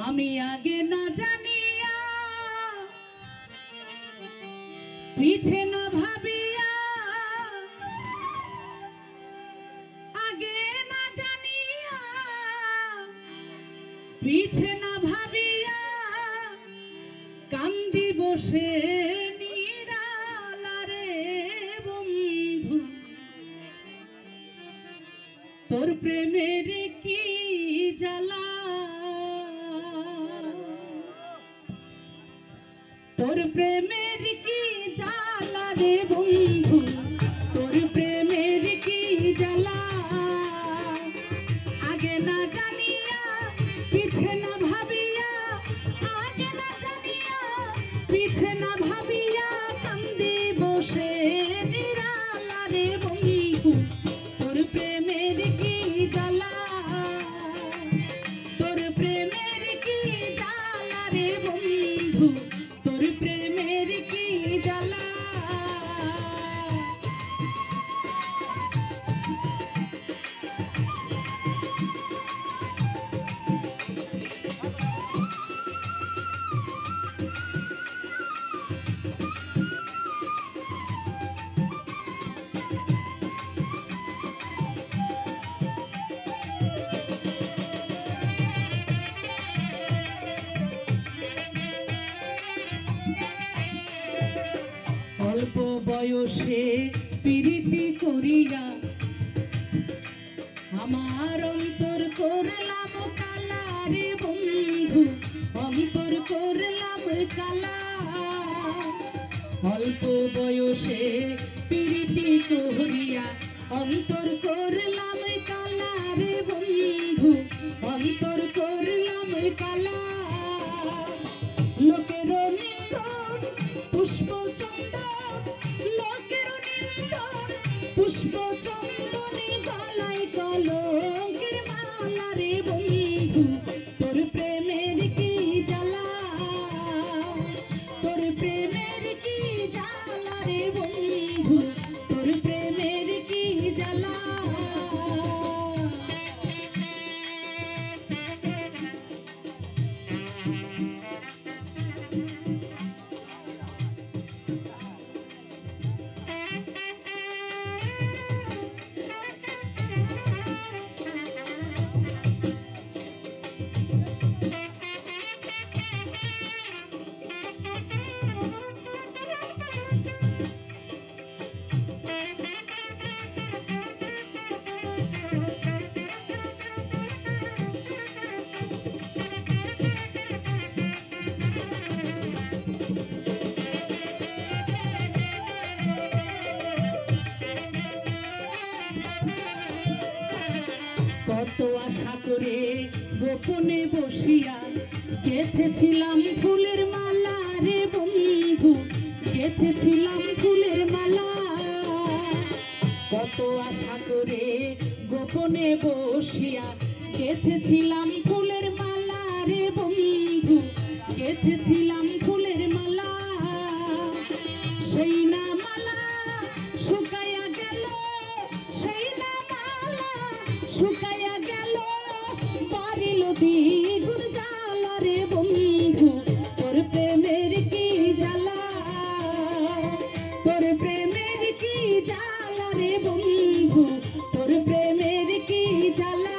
আমি আগে না জানিয়া পিছে না ভাবিয়া আগে না জানিয়া পিছে না ভাবিয়া কান্দি বসে নিরালারে বন্ধু তোর প্রেমের কি জ্বালা তোর প্রেমের কি জ্বালা রে বন্ধু তোর প্রেমের কি জ্বালা আগে না জানিয়া পিছে না ভাবিয়া আগে না জানিয়া পিছে না ভাবিয়া কান্দি বসে নিরালা রে বন্ধু তোর প্রেমের কি জ্বালা তোর প্রেমের কি জ্বালা রে বন্ধু তোর প্রেমের কি জ্বালা অল্প বয়সে প্রীতি করিয়া আমার অন্তর করলাম কালা রে বন্ধু অন্তর করলাম কালা অল্প বয়সে প্রীতি করিয়া অন্তর করলাম কালা রে বন্ধু অন্তর করলাম কালা লোকের নিন্দন পুষ্প চন্দন লোকের নিন্দন পুষ্প চন্দনে গলায় কলঙ্কের মালা রে বন্ধু তোর প্রেমের কি জ্বালা তোর প্রেমের কি জ্বালা রে বন্ধু তোর প্রেমের কি জ্বালা কত আশা করে গোপনে বসিয়া গেঁথেছিলাম ফুলের মালা রে বন্ধু গেঁথেছিলাম ফুলের মালা কত আশা করে গোপনে বসিয়া গেঁথেছিলাম ফুলের মালা রে বন্ধু গেঁথেছিলাম ফুলের মালা সেই না মালা শুকাইয়া গেল সেই না মালা শুকাইয়া গেল বাড়িল দ্বিগুণ জ্বালা রে বন্ধু তোর প্রেমের কি জ্বালা তোর প্রেমের কি জ্বালা রে বন্ধু তোর প্রেমের কি জ্বালা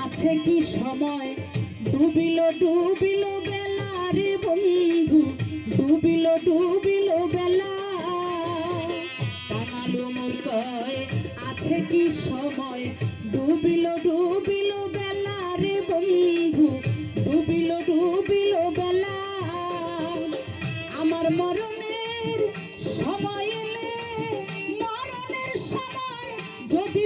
আছে কি সময় ডুবিল ডুবিল বেলা রে বন্ধু ডুবিল ডুবিল বেলা টাঙালো মোর কয় আছে কি সময় ডুবিল ডুবিল বেলা রে বন্ধু ডুবিল ডুবিল বেলা আমার মরণের সময় এলে মরণের সময় যদি